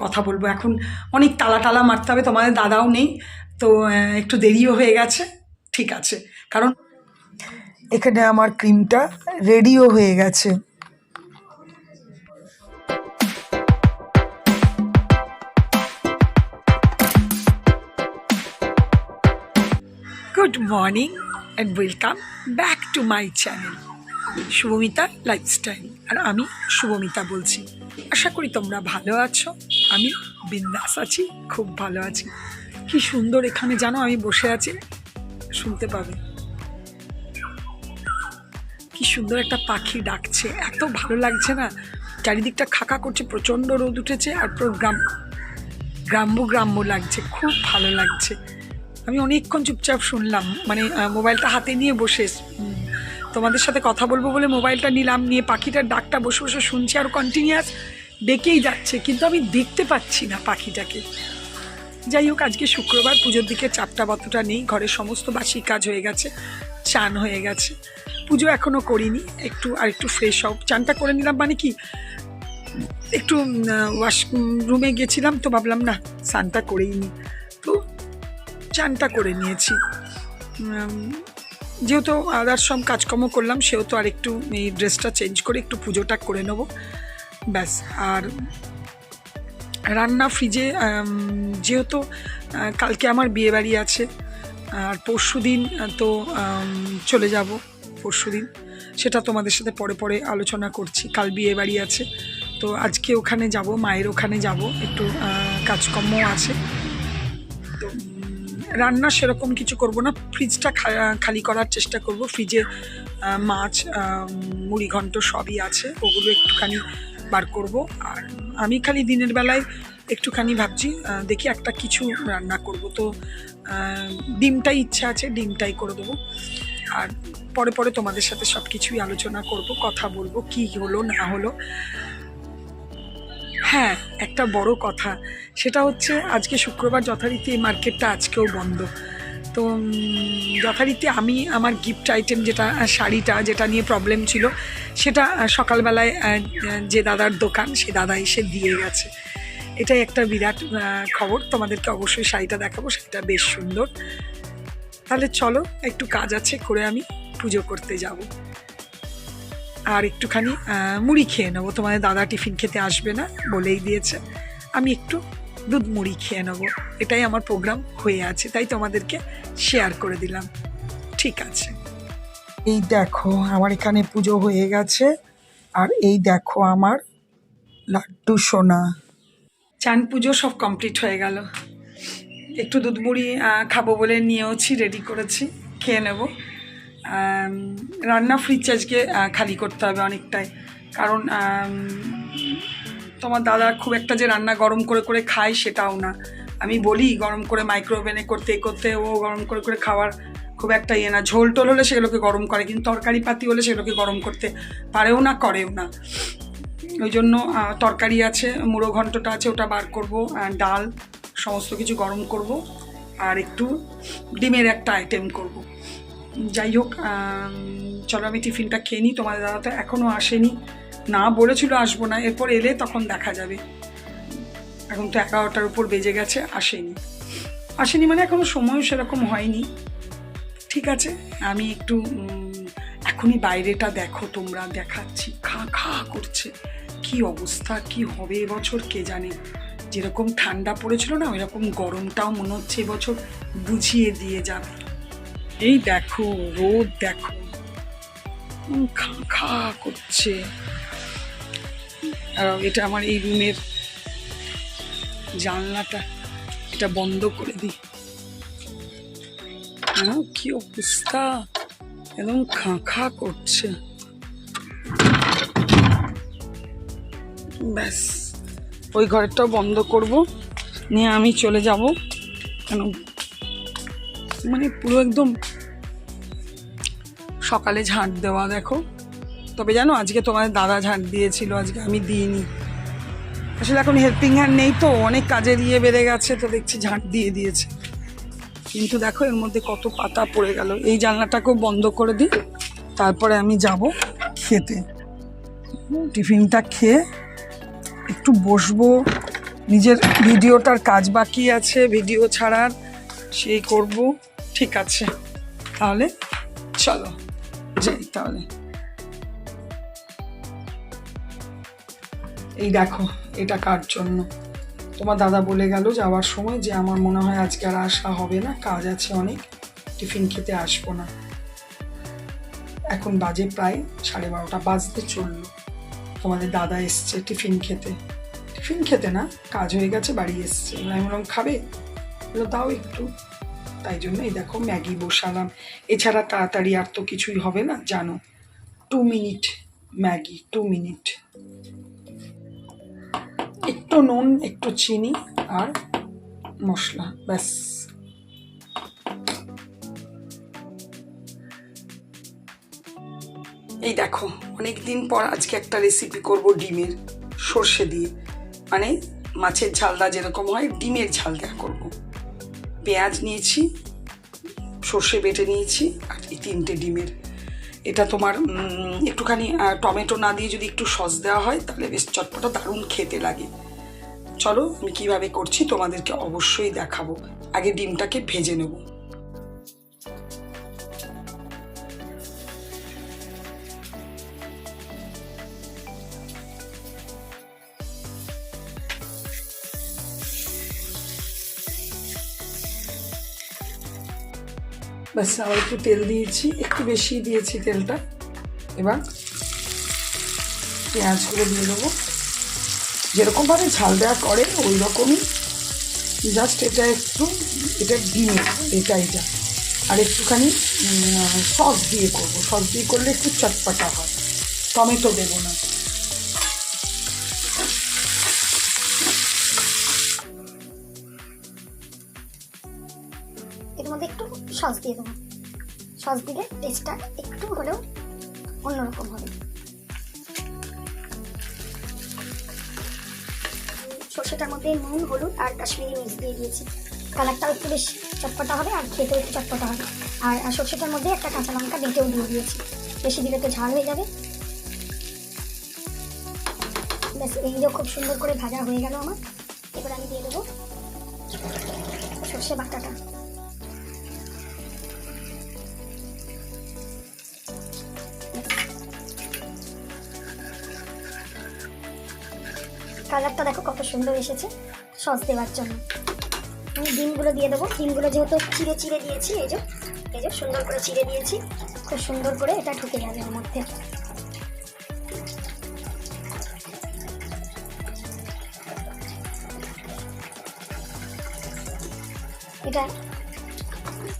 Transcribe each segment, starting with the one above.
কথা বলবো। এখন অনেক তালা টালা মারতে হবে, তোমাদের দাদাও নেই তো একটু দেরিও হয়ে গেছে। ঠিক আছে, কারণ এখানে আমার ক্রিমটা রেডিও হয়ে গেছে। Good morning and welcome back to my channel Shubhamita lifestyle. আর আমি শুভমিতা বলছি। আশা করি তোমরা ভালো আছো, আমি বিন্দাস আছি, খুব ভালো আছি। কি সুন্দর এখানে জানো আমি বসে আছি, শুনতে পাবে কি সুন্দর একটা পাখি ডাকছে, এত ভালো লাগছে না। চারিদিকটা খাকা করছে, প্রচণ্ড রোদ উঠেছে আর পুরো গ্রাম্য গ্রাম্য লাগছে, খুব ভালো লাগছে। আমি অনেকক্ষণ চুপচাপ শুনলাম, মানে মোবাইলটা হাতে নিয়ে বসে তোমাদের সাথে কথা বলবো বলে মোবাইলটা নিলাম, নিয়ে পাখিটার ডাকটা বসে বসে শুনছি আর কন্টিনিউয়াস ডেকেই যাচ্ছে, কিন্তু আমি দেখতে পাচ্ছি না পাখিটাকে। যাই হোক, আজকে শুক্রবার, পুজোর দিকে চাপটা বতটা নেই, ঘরের সমস্ত বাসি কাজ হয়ে গেছে, চান হয়ে গেছে, পুজো এখনও করিনি। একটু ফ্রেশ হব, চানটা করে নিলাম, মানে কি একটু ওয়াশ রুমে গেছিলাম তো ভাবলাম না স্নানটা করেই নি, তো চানটা করে নিয়েছি। যেহেতু আদার সব কাজকর্ম করলাম, সেহেতু আর একটু এই ড্রেসটা চেঞ্জ করে একটু পুজোটা করে নেবো, ব্যাস। আর রান্না ফ্রিজে, যেহেতু কালকে আমার বিয়েবাড়ি আছে আর পরশু দিন তো চলে যাব, পরশু দিন সেটা তোমাদের সাথে পরে পরে আলোচনা করছি। কাল বিয়েবাড়ি আছে তো আজকে ওখানে যাব, মায়ের ওখানে যাব, একটু কাজকর্ম আছে, তো রান্না সেরকম কিছু করব না, ফ্রিজটা খালি করার চেষ্টা করব। ফ্রিজে মাছ, মুড়ি ঘন্ট সবই আছে, ওগুলো একটুখানি বার করব। আর আমি খালি দিনের বেলায় একটুখানি ভাবছি, দেখি একটা কিছু রান্না করব, তো ডিমটাই ইচ্ছা আছে, ডিমটাই করে দেবো। আর পরে পরে তোমাদের সাথে সব কিছুই আলোচনা করব, কথা বলবো কি হলো না হলো। হ্যাঁ, একটা বড় কথা, সেটা হচ্ছে আজকে শুক্রবার, যথারীতি এই মার্কেটটা আজকেও বন্ধ। তো যথারীতি আমি আমার গিফট আইটেম, যেটা শাড়িটা, যেটা নিয়ে প্রবলেম ছিল, সেটা সকালবেলায় যে দাদার দোকান, সে দাদা এসে দিয়ে গেছে। এটাই একটা বিরাট খবর, তোমাদেরকে অবশ্যই শাড়িটা দেখাবো, শাড়িটা বেশ সুন্দর। তাহলে চলো, একটু কাজ আছে, করে আমি পুজো করতে যাব। আর একটুখানি মুড়ি খেয়ে নেবো, তোমাদের দাদা টিফিন খেতে আসবে না বলেই দিয়েছে, আমি একটু দুধ মুড়ি খেয়ে নেবো, এটাই আমার প্রোগ্রাম হয়ে আছে, তাই তোমাদেরকে শেয়ার করে দিলাম। ঠিক আছে, এই দেখো আমার এখানে পুজো হয়ে গেছে, আর এই দেখো আমার লাড্ডু সোনা। চান পুজো সব কমপ্লিট হয়ে গেল, একটু দুধ মুড়ি খাবো বলে নিয়েওছি, রেডি করেছি, খেয়ে নেব। রান্না ফ্রিজ আজকে খালি করতে হবে অনেকটাই, কারণ তোমার দাদা খুব একটা যে রান্না গরম করে করে খায় সেটাও না। আমি বলি গরম করে মাইক্রোওভেনে করতে করতে, ও গরম করে করে খাওয়ার খুব একটা ইয়ে না। ঝোল টোল হলে সেগুলোকে গরম করে, কিন্তু তরকারি পাতি হলে সেগুলোকে গরম করতে পারেও না, করেও না। ওই জন্য তরকারি আছে, মুড়ো ঘন্টটা আছে, ওটা বার করব, ডাল সমস্ত কিছু গরম করব, আর একটু ডিমের একটা আইটেম করব। যাই হোক, চলো আমি টিফিনটা খেয়ে নিই। তোমাদের দাদা তো এখনও আসেনি, না বলেছিল আসবো না, এরপর এলে তখন দেখা যাবে। এখন তো 11টার উপর বেজে গেছে, আসেনি মানে এখনও সময়ও সেরকম হয়নি। ঠিক আছে, আমি একটু এখনই বাইরেটা দেখো তোমরা, দেখাচ্ছি, খা খা করছে, কি অবস্থা, কি হবে এবছর কে জানে। যেরকম ঠান্ডা পড়েছিল না, ওই রকম গরমটাও মনে হচ্ছে এবছর বুঝিয়ে দিয়ে যাবে। এই দেখো রোদ, দেখো খা খা করছে। আর এটা আমার এই রুমের জানলাটা, এটা বন্ধ করে দিই। হ্যাঁ, কি অবস্থা, একদম খা খা করছে। ব্যাস, ওই ঘরটাও বন্ধ করব, নিয়ে আমি চলে যাব, কেন মানে পুরো একদম সকালে ঝাঁট দেওয়া দেখো। তবে জানো আজকে তোমাদের দাদা ঝাঁট দিয়েছিল, আজকে আমি দিইনি। আসলে এখন হেল্পিং হ্যান্ড নেই তো, অনেক কাজের ইয়ে বেড়ে গেছে, তো দেখছি ঝাঁট দিয়ে দিয়েছে। কিন্তু দেখো এর মধ্যে কত পাতা পড়ে গেল। এই জানলাটাকেও বন্ধ করে দিই, তারপরে আমি যাব খেতে। টিফিনটা খেয়ে একটু বসবো, নিজের ভিডিওটার কাজ বাকি আছে, ভিডিও ছাড়ার, সেই করব। ঠিক আছে, তাহলে চলো যাই। তাহলে এই দেখো, এটা কার জন্য? তোমার দাদা বলে গেল যাওয়ার সময় যে আমার মনে হয় আজকে আর আসা হবে না, কাজ আছে অনেক, টিফিন খেতে আসবো না। এখন বাজে প্রায় 12:30 বাজতে চললো। তোমাদের দাদা এসছে টিফিন খেতে না, কাজ হয়ে গেছে, বাড়ি এসছে। আমি বললাম খাবে, বললো দাও একটু। তাই জন্য এই দেখো ম্যাগি বসালাম। এছাড়া তাড়াতাড়ি আর তো কিছুই হবে না, জানো। 2 মিনিট ম্যাগি, 2 মিনিট। একটু নুন, একটু চিনি আর মশলা, ব্যাস। এই দেখো, অনেক দিন পর আজকে একটা রেসিপি করব ডিমের সর্ষে দিয়ে, মানে মাছের ঝালটা যেরকম হয় ডিমের ঝাল দেওয়া করব। পেঁয়াজ নিয়েছি, সর্ষে বেটে নিয়েছি, আর এই 3টে ডিমের। এটা তোমার একটুখানি টমেটো না দিয়ে যদি একটু সস দেওয়া হয় তাহলে বেশ চটপটা দারুণ খেতে লাগে। চলো আমি কীভাবে করছি তোমাদেরকে অবশ্যই দেখাবো। আগে ডিমটাকে ভেজে নেব। ব্যাস, আবার একটু তেল দিয়েছি, একটু বেশি দিয়েছি তেলটা। এবার পেঁয়াজগুলো দিয়ে দেবো, যেরকমভাবে ঝাল দেওয়া করে ওই রকমই, জাস্ট এটা ডিমের এটা আর একটুখানি সস দিয়ে করবো। সস দিয়ে করলে একটু চটপটা হয়, টমেটো দেবো না। এর মধ্যে একটু সস দিয়ে দেবো। সস দিলে টেস্টটা একটু হলেও অন্যরকম হবে। সর্ষেটার মধ্যে নুন, হলুদ আর কাশ্মীরি মির্চ দিয়ে দিয়েছি। কালারটাও একটু বেশ চটপটা হবে আর খেতেও একটু চটপটা হবে। আর সর্ষেটার মধ্যে একটা কাঁচা লঙ্কা বেটেও দিয়ে দিয়েছি, বেশি দিলে তো ঝাল হয়ে যাবে। ব্যাস, এইগুলো খুব সুন্দর করে ভাজা হয়ে গেল আমার। এবার আমি দিয়ে দেবো সর্ষে বাটাটা। কালারটা দেখো কত সুন্দর এসেছে সস দেওয়ার জন্য। আমি ডিমগুলো দিয়ে দেবো। ডিমগুলো যেহেতু চিড়ে দিয়েছি, এই যে সুন্দর করে চিড়ে দিয়েছি, খুব সুন্দর করে এটা ঢুকে যাবে ওর মধ্যে। এটা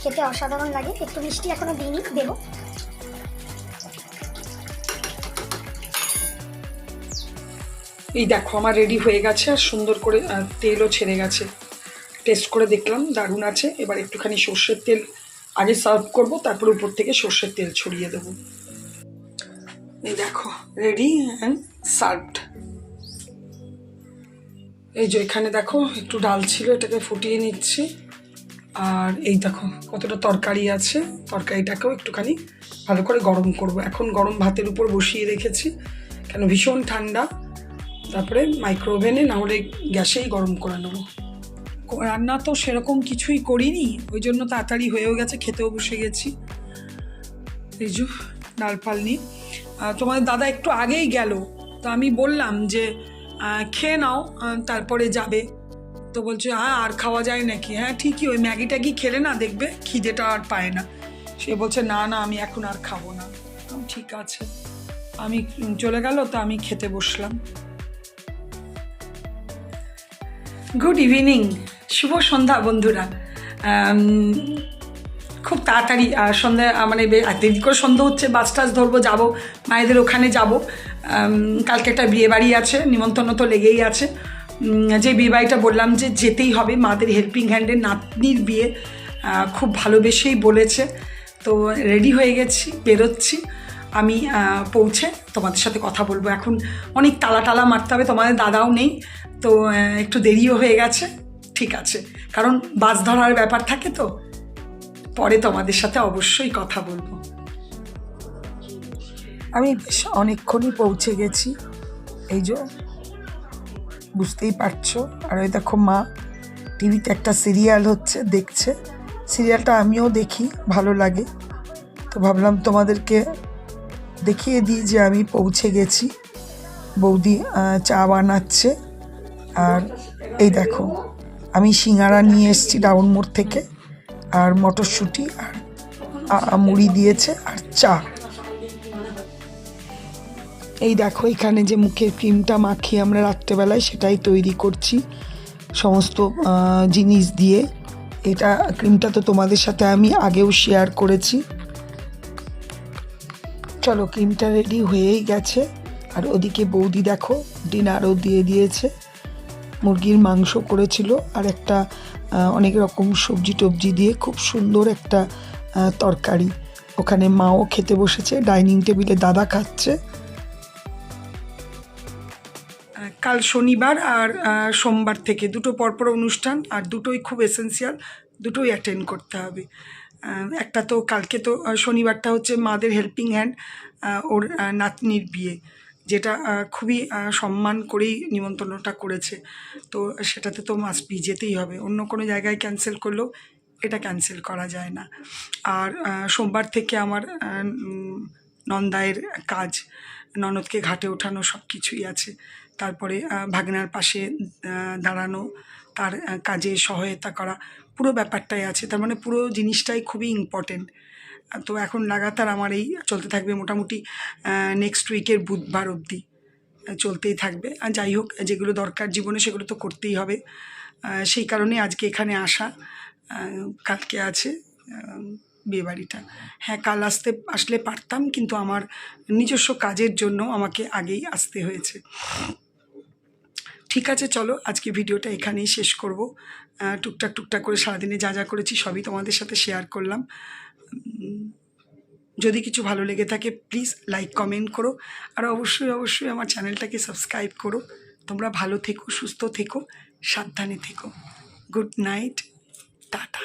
খেতে অসাধারণ লাগে। একটু মিষ্টি এখনো দিইনি, দেবো। এই দেখো আমার রেডি হয়ে গেছে, আর সুন্দর করে তেলও ছেড়ে গেছে। টেস্ট করে দেখলাম দারুণ আছে। এবার একটুখানি সর্ষের তেল আগে সার্ভ করব, তারপর উপর থেকে সর্ষের তেল ছড়িয়ে দেবো। এই দেখো রেডি অ্যান্ড সার্ভড। এই যে এখানে দেখো একটু ডাল ছিল, এটাকে ফুটিয়ে নিচ্ছি। আর এই দেখো কতটা তরকারি আছে, তরকারিটাকেও একটুখানি ভালো করে গরম করব। এখন গরম ভাতের উপর বসিয়ে রেখেছি, কেন ভীষণ ঠান্ডা। তারপরে মাইক্রো ওভেনে না হলে গ্যাসেই গরম করে নেবো। রান্না তো সেরকম কিছুই করিনি, ওই জন্য তাড়াতাড়ি হয়েও গেছে, খেতেও বসে গেছি। এই যে ডাল ফাল নিয়ে তোমাদের দাদা একটু আগেই গেল, তো আমি বললাম যে খেয়ে নাও তারপরে যাবে। তো বলছে হ্যাঁ আর খাওয়া যায় নাকি? হ্যাঁ ঠিকই, ওই ম্যাগি ট্যাগি খেলে না দেখবে খিদেটা আর পায় না। সে বলছে না না আমি এখন আর খাবো না। ঠিক আছে, আমি চলে গেল, তো আমি খেতে বসলাম। গুড ইভিনিং, শুভ সন্ধ্যা বন্ধুরা। খুব তাড়াতাড়ি সন্ধ্যা, মানে দেরি করে সন্ধ্যা হচ্ছে, বাস টাস ধরবো, যাবো মায়েদের ওখানে যাব। কালকে একটা বিয়েবাড়ি আছে, নিমন্ত্রণ তো লেগেই আছে। যে বিয়েবাড়িটা বললাম যে যেতেই হবে, মাদের হেল্পিং হ্যান্ডের নাতনির বিয়ে, খুব ভালোবেসেই বলেছে। তো রেডি হয়ে গেছি, বেরোচ্ছি। আমি পৌঁছে তোমাদের সাথে কথা বলবো। এখন অনেক তালা মারতে হবে, তোমাদের দাদাও নেই, তো একটু দেরিও হয়ে গেছে। ঠিক আছে, কারণ বাস ধরার ব্যাপার থাকে, তো পরে তোমাদের সাথে অবশ্যই কথা বলবো। আমি বেশ অনেকক্ষণই পৌঁছে গেছি। এই যে বুঝতেই পারছো। আর ওই দেখো মা টিভিতে একটা সিরিয়াল হচ্ছে, দেখছে। সিরিয়ালটা আমিও দেখি, ভালো লাগে। তো ভাবলাম তোমাদেরকে দেখিয়ে দিই যে আমি পৌঁছে গেছি। বৌদি চা বানাচ্ছে। আর এই দেখো আমি সিঙ্গারা নিয়ে এসেছি ডাউন মোড় থেকে, আর মটরশুঁটি আর মুড়ি দিয়েছে আর চা। এই দেখো এখানে যে মুখের ক্রিমটা মাখিয়ে আমরা রাত্রেবেলায় সেটাই তৈরি করছি সমস্ত জিনিস দিয়ে। এটা ক্রিমটা তো তোমাদের সাথে আমি আগেও শেয়ার করেছি। চলো ক্রিমটা রেডি হয়েই গেছে। আর ওদিকে বৌদি দেখো ডিনারও দিয়ে দিয়েছে। মুরগির মাংস করেছিল আর একটা অনেক রকম সবজি টবজি দিয়ে খুব সুন্দর একটা তরকারি। ওখানে মাও খেতে বসেছে, ডাইনিং টেবিলে দাদা খাচ্ছে। কাল শনিবার আর সোমবার থেকে দুটো পরপর অনুষ্ঠান, আর দুটোই খুব এসেন্সিয়াল, দুটোই অ্যাটেন্ড করতে হবে। একটা তো কালকে তো শনিবারটা হচ্ছে মাদের হেল্পিং হ্যান্ড, ওর নাতনির বিয়ে, যেটা খুবই সম্মান করেই নিমন্ত্রণটা করেছে। তো সেটাতে তো মাস্ট বি যেতেই হবে, অন্য কোনো জায়গায় ক্যান্সেল করলেও এটা ক্যান্সেল করা যায় না। আর সোমবার থেকে আমার নন্দায়ের কাজ, ননদকে ঘাটে ওঠানো, সব কিছুই আছে। তারপরে ভাগনার পাশে দাঁড়ানো, তার কাজে সহায়তা করা, পুরো ব্যাপারটাই আছে। তার মানে পুরো জিনিসটাই খুবই ইম্পর্টেন্ট। তো এখন লাগাতার আমার এই চলতে থাকবে, মোটামুটি নেক্সট উইকের বুধবার অবধি চলতেই থাকবে। আর যাই হোক, যেগুলো দরকার জীবনে সেগুলো তো করতেই হবে। সেই কারণে আজকে এখানে আসা। কালকে আছে বিয়েবাড়িটা। হ্যাঁ, কাল আসলে পারতাম, কিন্তু আমার নিজস্ব কাজের জন্য আমাকে আগেই আসতে হয়েছে। ঠিক আছে, চলো আজকে ভিডিওটা এখানেই শেষ করব। টুকটাক করে সারাদিনে যা যা করেছি সবই তোমাদের সাথে শেয়ার করলাম। যদি কিছু ভালো লেগে থাকে প্লিজ লাইক কমেন্ট করো, আর অবশ্যই আমার চ্যানেলটাকে সাবস্ক্রাইব করো। তোমরা ভালো থেকো, সুস্থ থেকো, সাবধানে থেকো। Good night, tata.